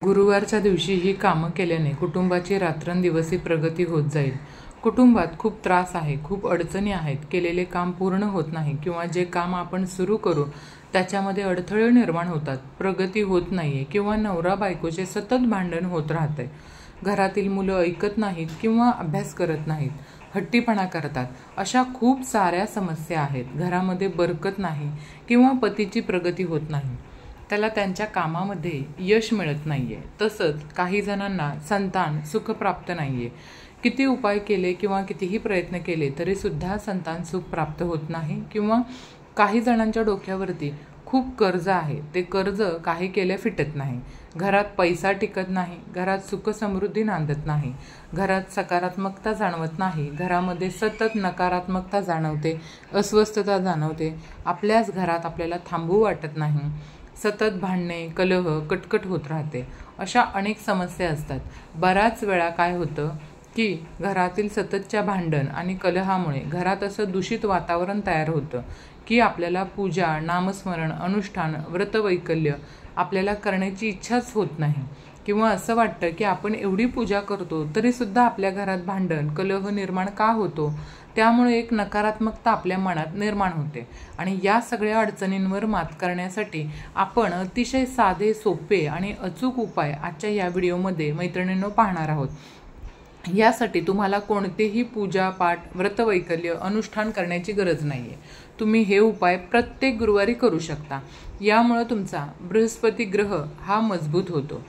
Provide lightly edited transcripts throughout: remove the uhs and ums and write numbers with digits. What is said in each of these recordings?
गुरुवारच्या दिवशी ही कामं केल्याने कुटुंबाची रात्रंदिवसी प्रगती होत जाईल। कुटुंबात खूप त्रास आहे, खूप अडचणी आहेत, केलेले काम पूर्ण होत नाही किंवा जे काम आपण सुरू करू त्याच्यामध्ये अडथळे निर्माण होतात, प्रगती होत नाहीये किंवा नवरा बायकोचे सतत भांडण होत राहते। घरातील मुलं ऐकत नाहीत किंवा अभ्यास करत नाहीत, हट्टीपणा करतात, अशा खूप साऱ्या समस्या आहेत। घरामध्ये बरकत नाही किंवा पतीची प्रगती होत नाही, त्याला त्यांच्या कामामध्ये यश मिळत नाहीये। तसंच काही जणांना संतान सुख प्राप्त नाहीये, किती उपाय केले किंवा कितीही प्रयत्न केले तरी सुद्धा संतान सुख प्राप्त होत नाही किंवा काही जणांच्या डोक्यावरती खूप कर्ज आहे, ते कर्ज काही केल्या फिटत नाही, घरात पैसा टिकत नाही, घरात सुख समृद्धी नांदत नाही, घरात सकारात्मकता जाणवत नाही, घरामध्ये सतत नकारात्मकता जाणवते, अस्वस्थता जाणवते, आपल्याच घरात आपल्याला थांबू वाटत नाही, सतत भांडणे, कलह, कटकट होत राहते, अशा अनेक समस्या असतात। बऱ्याच वेळा काय होतं की घरातील सततच्या भांडण आणि कलहामुळे घरात असं दूषित वातावरण तयार होतं की आपल्याला पूजा, नामस्मरण, अनुष्ठान, व्रतवैकल्य आपल्याला करण्याची इच्छाच होत नाही किंवा असं वाटतं की आपण एवढी पूजा करतो तरी सुद्धा आपल्या घरात भांडण, कलह निर्माण का होतो, त्यामुळे एक नकारात्मकता आपल्या मनात निर्माण होते। आणि या सगळ्या अडचणींवर मात करण्यासाठी आपण अतिशय साधे, सोपे आणि अचूक उपाय आजच्या या व्हिडिओमध्ये मैत्रिणींनो पाहणार आहोत। यासाठी तुम्हाला कोणतेही पूजा, पाठ, व्रतवैकल्य, अनुष्ठान करण्याची गरज नाहीये। तुम्ही हे उपाय प्रत्येक गुरुवारी करू शकता, यामुळे तुमचा बृहस्पती ग्रह हा मजबूत होतो।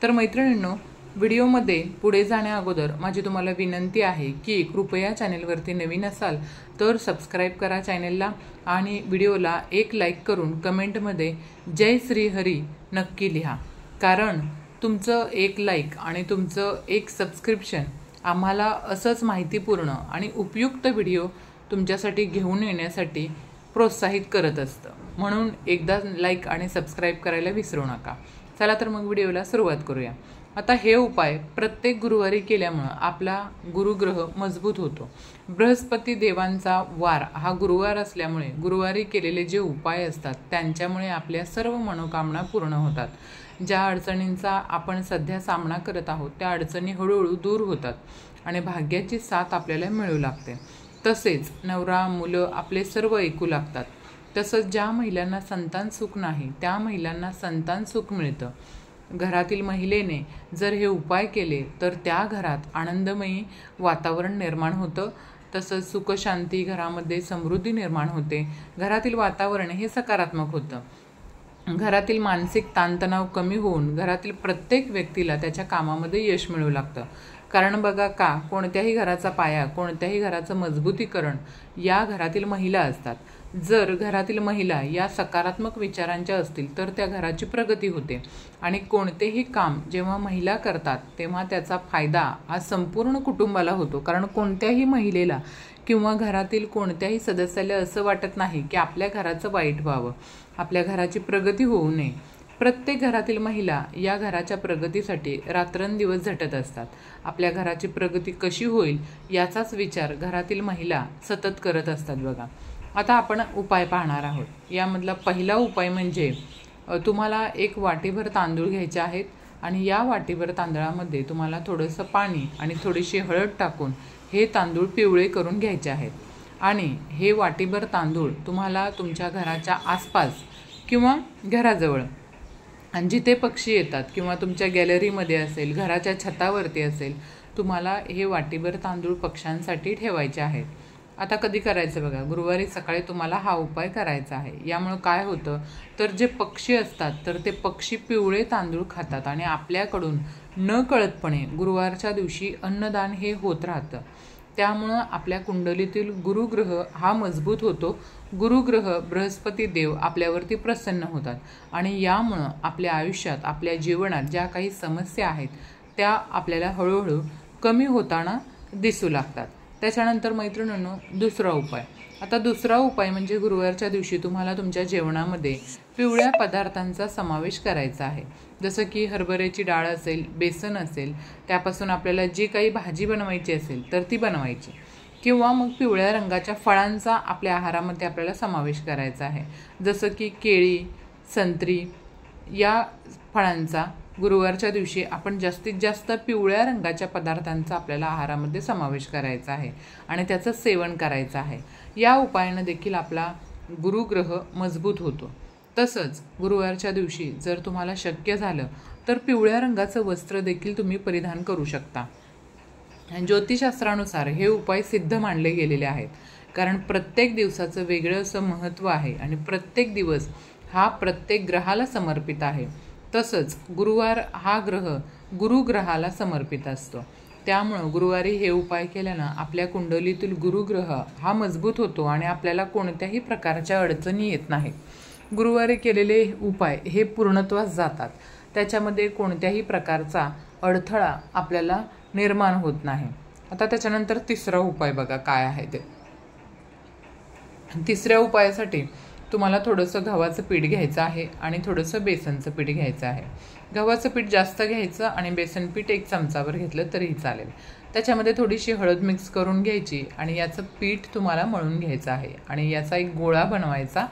तर मैत्रिणींनो, व्हिडिओमध्ये पुढे जाण्या अगोदर माझी तुम्हाला विनंती आहे की कृपया चॅनेलवरती नवीन असाल तर सबस्क्राईब करा चॅनेलला आणि व्हिडिओला एक लाईक करून कमेंटमध्ये जय श्री हरी नक्की लिहा, कारण तुमचं एक लाईक आणि तुमचं एक सबस्क्रिप्शन आम्हाला असंच माहितीपूर्ण आणि उपयुक्त व्हिडिओ तुमच्यासाठी घेऊन येण्यासाठी प्रोत्साहित करत असतं। म्हणून एकदा लाईक आणि सबस्क्राईब करायला विसरू नका। चला तर मग व्हिडिओला सुरुवात करूया। आता हे उपाय प्रत्येक गुरुवारी केल्यामुळे आपला गुरुग्रह मजबूत होतो। बृहस्पती देवांचा वार हा गुरुवार असल्यामुळे गुरुवारी केलेले जे उपाय असतात त्यांच्यामुळे आपल्या सर्व मनोकामना पूर्ण होतात। ज्या अडचणींचा आपण सध्या सामना करत आहोत त्या अडचणी हळूहळू दूर होतात आणि भाग्याची साथ आपल्याला मिळू लागते। तसेच नवरा, मुलं आपले सर्व ऐकू लागतात। तसंच ज्या महिलांना संतान सुख नाही त्या महिलांना संतान सुख मिळतं। घरातील महिलेने जर हे उपाय केले तर त्या घरात आनंदमयी वातावरण निर्माण होतं। तसंच सुख शांती, घरामध्ये समृद्धी निर्माण होते, घरातील वातावरण हे सकारात्मक होतं, घरातील मानसिक ताणतणाव कमी होऊन घरातील प्रत्येक व्यक्तीला त्याच्या कामामध्ये यश मिळू लागतं। कारण बघा का, कोणत्याही घराचा पाया, कोणत्याही घराचं मजबूतीकरण या घरातील महिला असतात। जर घरातील महिला या सकारात्मक विचारांच्या असतील तर त्या घराची प्रगती होते आणि कोणतेही काम जेव्हा महिला करतात तेव्हा त्याचा फायदा हा संपूर्ण कुटुंबाला होतो। कारण कोणत्याही महिलेला किंवा घरातील कोणत्याही सदस्याला असं वाटत नाही की आपल्या घराचं वाईट व्हावं, आपल्या घराची प्रगती होऊ नये। प्रत्येक घरातील महिला या घराच्या प्रगतीसाठी रात्रंदिवस झटत असतात। आपल्या घराची प्रगती कशी होईल याचाच विचार घरातील महिला सतत करत असतात बघा। आता आपण उपाय पाहणार आहोत। यामधला पहिला उपाय म्हणजे तुम्हाला एक वाटीभर तांदूळ घ्यायचे आहेत आणि या वाटीभर तांदळामध्ये तुम्हाला थोडंसं पाणी आणि थोडीशी हळद टाकून हे तांदूळ पिवळे करून घ्यायचे आहेत। आणि हे वाटीभर तांदूळ तुम्हाला तुमच्या घराच्या आसपास किंवा घराजवळ आणि जिथे पक्षी येतात किंवा तुमच्या गॅलरीमध्ये असेल, घराच्या छतावरती असेल, तुम्हाला हे वाटीभर तांदूळ पक्ष्यांसाठी ठेवायचे आहेत। आता कधी करायचं बघा, गुरुवारी सकाळी तुम्हाला हा उपाय करायचा आहे। यामुळे काय होतं तर जे पक्षी असतात तर ते पक्षी पिवळे तांदूळ खातात आणि आपल्याकडून न कळतपणे गुरुवारच्या दिवशी अन्नदान हे होत राहतं। त्यामुळं आपल्या कुंडलीतील गुरुग्रह हा मजबूत होतो, गुरुग्रह बृहस्पती देव आपल्यावरती प्रसन्न होतात आणि यामुळं आपल्या आयुष्यात, आपल्या जीवनात ज्या काही समस्या आहेत त्या आपल्याला हळूहळू कमी होताना दिसू लागतात। त्याच्यानंतर मैत्रिणींनो, दुसरा उपाय। आता दुसरा उपाय म्हणजे गुरुवारच्या दिवशी तुम्हाला तुमच्या जेवणामध्ये पिवळ्या पदार्थांचा समावेश करायचा आहे। जसं की हरभऱ्याची डाळ असेल, बेसन असेल, त्यापासून आपल्याला जी काही भाजी बनवायची असेल तर ती बनवायची, किंवा मग पिवळ्या रंगाच्या फळांचा आपल्या आहारामध्ये आपल्याला समावेश करायचा आहे। जसं की केळी, संत्री या फळांचा गुरुवारच्या दिवशी आपण जास्तीत जास्त पिवळ्या रंगाच्या पदार्थांचा आपल्याला आहारामध्ये समावेश करायचा आहे आणि त्याचं सेवन करायचं आहे। या उपायाने देखील आपला गुरुग्रह मजबूत होतो। तसंच गुरुवारच्या दिवशी जर तुम्हाला शक्य झालं तर पिवळ्या रंगाचं वस्त्र देखील तुम्ही परिधान करू शकता। ज्योतिषशास्त्रानुसार हे उपाय सिद्ध मानले गेलेले आहेत, कारण प्रत्येक दिवसाचं वेगळं असं महत्त्व आहे आणि प्रत्येक दिवस हा प्रत्येक ग्रहाला समर्पित आहे। तसंच गुरुवार हा ग्रह गुरुग्रहाला समर्पित असतो, त्यामुळं गुरुवारी हे उपाय केल्यानं आपल्या कुंडलीतील गुरुग्रह हा मजबूत होतो आणि आपल्याला कोणत्याही प्रकारच्या अडचणी येत नाहीत। गुरुवारी केलेले उपाय हे पूर्णत्वास जातात, त्याच्यामध्ये कोणत्याही प्रकारचा अडथळा आपल्याला निर्माण होत नाही। आता त्याच्यानंतर तिसरा उपाय बघा काय आहे ते। तिसऱ्या उपायासाठी तुम्हाला थोडंसं गव्हाचं पीठ घ्यायचं आहे आणि थोडंसं बेसनचं पीठ घ्यायचं आहे। गव्हाचं पीठ जास्त घ्यायचं आणि बेसन पीठ 1 चमचाभर घेतलं तरीही चालेल। त्याच्यामध्ये थोडीशी हळद मिक्स करून घ्यायची आणि याचं पीठ तुम्हाला मळून घ्यायचं आहे आणि याचा एक गोळा बनवायचा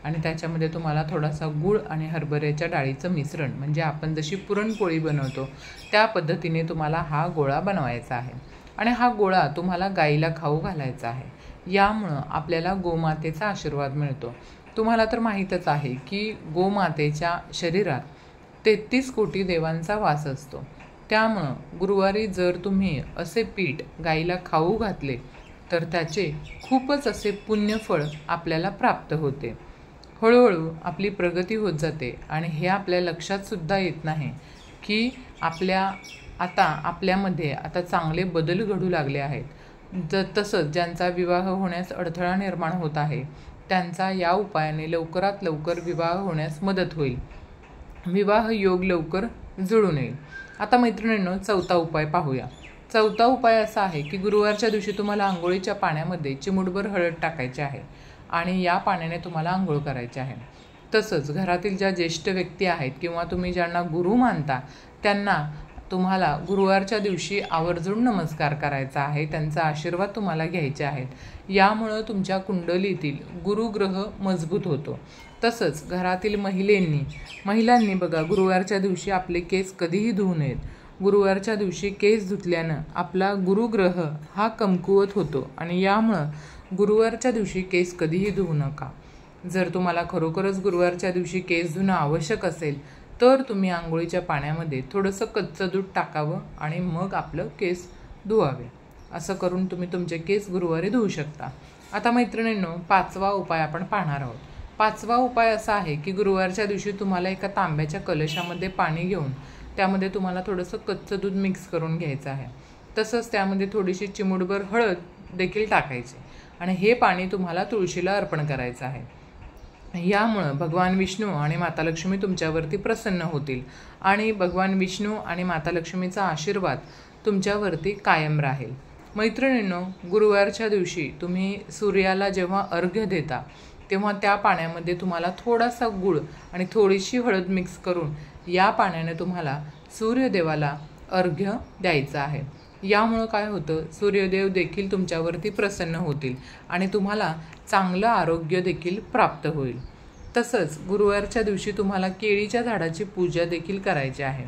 आणि त्याच्यामध्ये तुम्हाला थोडासा गूळ आणि हरभऱ्याच्या डाळीचं मिश्रण, म्हणजे आपण जशी पुरणपोळी बनवतो त्या पद्धतीने तुम्हाला हा गोळा बनवायचा आहे आणि हा गोळा तुम्हाला गाईला खाऊ घालायचा आहे। यामुळं आपल्याला गोमातेचा आशीर्वाद मिळतो। तुम्हाला तर माहीतच आहे की गोमातेच्या शरीरात 33 कोटी देवांचा वास असतो, त्यामुळं गुरुवारी जर तुम्ही असे पीठ गाईला खाऊ घातले तर त्याचे खूपच असे पुण्यफळ आपल्याला प्राप्त होते। हळूहळू आपली प्रगती होत जाते आणि हे आपल्या लक्षात सुद्धा येत नाही की आपल्यामध्ये आता चांगले बदल घडू लागले आहेत। तसंच ज्यांचा विवाह होण्यास अडथळा निर्माण होत आहे त्यांचा या उपायाने लवकरात लवकर विवाह होण्यास मदत होईल, विवाह योग लवकर जुळून येईल। आता मैत्रिणींनो, चौथा उपाय पाहूया। चौथा उपाय असा आहे की गुरुवारच्या दिवशी तुम्हाला आंघोळीच्या पाण्यामध्ये चिमूटभर हळद टाकायची आहे आणि या पाण्याने तुम्हाला आंघोळ करायची आहे। तसंच घरातील ज्या ज्येष्ठ व्यक्ती आहेत किंवा तुम्ही ज्यांना गुरु मानता त्यांना तुम्हाला गुरुवारच्या दिवशी आवर्जून नमस्कार करायचा आहे, त्यांचा आशीर्वाद तुम्हाला घ्यायचे आहेत। यामुळं तुमच्या कुंडलीतील गुरुग्रह मजबूत होतो। तसंच घरातील महिलांनी बघा गुरुवारच्या दिवशी आपले केस कधीही धुवू नयेत। गुरुवारच्या दिवशी केस धुतल्यानं आपला गुरुग्रह हा कमकुवत होतो आणि यामुळं गुरुवारच्या दिवशी केस कधीही धुवू नका। जर तुम्हाला खरोखरच गुरुवारच्या दिवशी केस धुणं आवश्यक असेल तर तुम्ही आंघोळीच्या पाण्यामध्ये थोडंसं कच्चं दूध टाकावं आणि मग आपलं केस धुवावे। असं करून तुम्ही तुमचे केस गुरुवारी धुवू शकता। आता मैत्रिणींनो, 5वा उपाय आपण पाहणार आहोत। 5वा उपाय असा आहे की गुरुवारच्या दिवशी तुम्हाला एका तांब्याच्या कलशामध्ये पाणी घेऊन त्यामध्ये तुम्हाला थोडंसं कच्चं दूध मिक्स करून घ्यायचं आहे। तसंच त्यामध्ये थोडीशी चिमूटभर हळद देखील टाकायची आणि हे पाणी तुम्हाला तुळशीला अर्पण करायचं आहे। यामुळं भगवान विष्णू आणि माता लक्ष्मी तुमच्यावरती प्रसन्न होतील आणि भगवान विष्णू आणि माता लक्ष्मीचा आशीर्वाद तुमच्यावरती कायम राहील। मैत्रिणींनो, गुरुवारच्या दिवशी तुम्ही सूर्याला जेव्हा अर्घ्य देता तेव्हा त्या पाण्यामध्ये तुम्हाला थोडासा गूळ आणि थोडीशी हळद मिक्स करून या पाण्याने तुम्हाला सूर्यदेवाला अर्घ्य द्यायचं आहे। यामुळं काय होतं, सूर्यदेव देखील तुमच्यावरती प्रसन्न होतील आणि तुम्हाला चांगलं आरोग्य देखील प्राप्त होईल। तसंच गुरुवारच्या दिवशी तुम्हाला केळीच्या झाडाची पूजा देखील करायची आहे।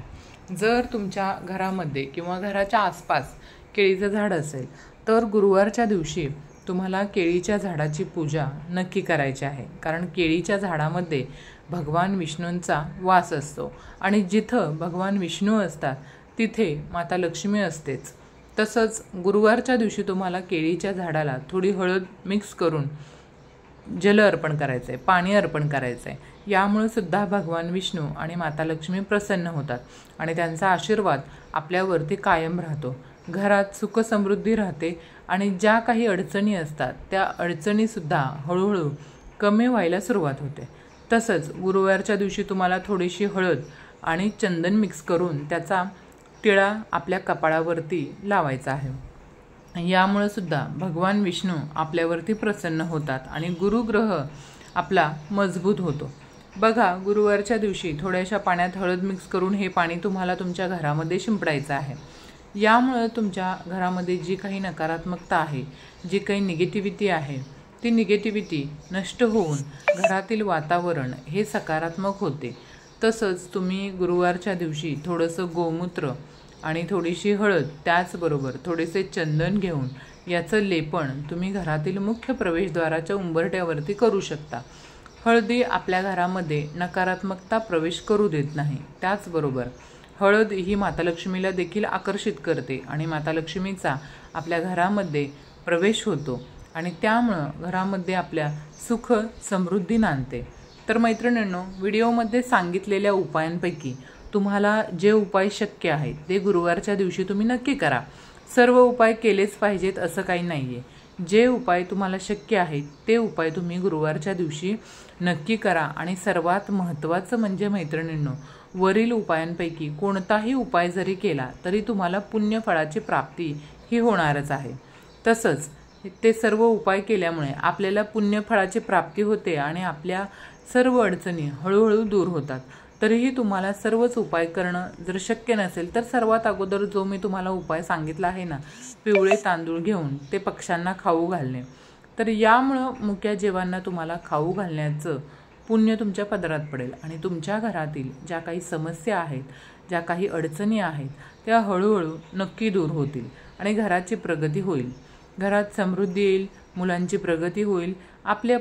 जर तुमच्या घरामध्ये किंवा घराच्या आसपास केळीचं झाड असेल तर गुरुवारच्या दिवशी तुम्हाला केळीच्या झाडाची पूजा नक्की करायची आहे, कारण केळीच्या झाडामध्ये भगवान विष्णूंचा वास असतो आणि जिथं भगवान विष्णू असतात तिथे माता लक्ष्मी असतेच। तसंच गुरुवारच्या दिवशी तुम्हाला केळीच्या झाडाला थोडी हळद मिक्स करून जल अर्पण करायचं आहे, पाणी अर्पण करायचं आहे। यामुळे सुद्धा भगवान विष्णू आणि माता लक्ष्मी प्रसन्न होतात आणि त्यांचा आशीर्वाद आपल्यावरती कायम राहतो। घरात सुख समृद्धी राहते आणि ज्या काही अडचणी असतात त्या अडचणीसुद्धा हळूहळू कमी व्हायला सुरुवात होते। तसंच गुरुवारच्या दिवशी तुम्हाला थोडीशी हळद आणि चंदन मिक्स करून त्याचा टिळा आपल्या कपाळावरती लावायचा आहे। यामुळे सुद्धा भगवान विष्णू आपल्यावरती प्रसन्न होतात आणि गुरुग्रह आपला मजबूत होतो। बघा, गुरुवारच्या दिवशी थोड्याशा पाण्यात हळद मिक्स करून हे पाणी तुम्हाला तुमच्या घरामध्ये शिंपडायचं आहे। यामुळे तुमच्या घरामध्ये जी काही नकारात्मकता आहे, जी काही निगेटिव्हिटी आहे, ती निगेटिव्हिटी नष्ट होऊन घरातील वातावरण हे सकारात्मक होते। तसंच तुम्ही गुरुवारच्या दिवशी थोडंसं गोमूत्र आणि थोडीशी हळद, त्याचबरोबर थोडेसे चंदन घेऊन याचं लेपन तुम्ही घरातील मुख्य प्रवेशद्वाराच्या उंबरठ्यावरती करू शकता। हळदी आपल्या घरामध्ये नकारात्मकता प्रवेश करू देत नाही। त्याचबरोबर हळद ही माता लक्ष्मीला देखील आकर्षित करते आणि माता लक्ष्मीचा आपल्या घरामध्ये प्रवेश होतो आणि त्यामुळं घरामध्ये आपल्या सुख समृद्धी नांदते। तर मैत्रिणींनो, व्हिडिओमध्ये सांगितलेल्या उपायांपैकी तुम्हाला जे उपाय शक्य आहेत ते गुरुवारच्या दिवशी तुम्ही नक्की करा। सर्व उपाय केलेच पाहिजेत असं काही नाहीये। जे उपाय तुम्हाला शक्य आहेत ते उपाय तुम्ही गुरुवारच्या दिवशी नक्की करा। आणि सर्वात महत्त्वाचं म्हणजे मैत्रिणींनो, वरील उपायांपैकी कोणताही उपाय जरी केला तरी तुम्हाला पुण्यफळाची प्राप्ती ही होणारच आहे। तसंच ते सर्व उपाय केल्यामुळे आपल्याला पुण्यफळाची प्राप्ती होते आणि आपल्या सर्व अडचणी हळूहळू दूर होतात। तरीही तुम्हाला सर्वच उपाय करणं जर शक्य नसेल तर सर्वात अगोदर जो मी तुम्हाला उपाय सांगितला आहे ना, पिवळे तांदूळ घेऊन ते पक्ष्यांना खाऊ घालणे, तर यामुळं मुक्या जीवांना तुम्हाला खाऊ घालण्याचं पुण्य तुमच्या पदरात पडेल आणि तुमच्या घरातील ज्या काही समस्या आहेत, ज्या काही अडचणी आहेत त्या हळूहळू नक्की दूर होतील आणि घराची प्रगती होईल। घरात समृद्धी येईल, मुलांची प्रगती होईल, आपल्या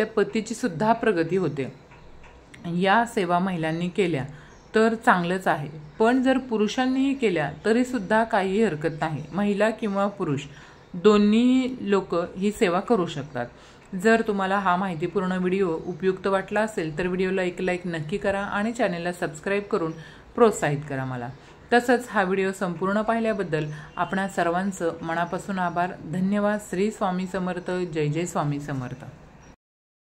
पतीची सुद्धा प्रगती होते। या सेवा महिलांनी केल्या तर चांगलंच आहे, पण जर पुरुषांनीही केल्या तरी सुद्धा काही हरकत नाही। महिला किंवा पुरुष दोन्ही लोक ही सेवा करू शकतात। जर तुम्हाला हा माहितीपूर्ण व्हिडिओ उपयुक्त वाटला असेल तर व्हिडिओला एक लाईक नक्की करा आणि चॅनलला सबस्क्राईब करून प्रोत्साहित करा मला। तसंच हा व्हिडिओ संपूर्ण पाहिल्याबद्दल आपणा सर्वांचं मनापासून आभार, धन्यवाद। श्री स्वामी समर्थ, जय जय स्वामी समर्थ।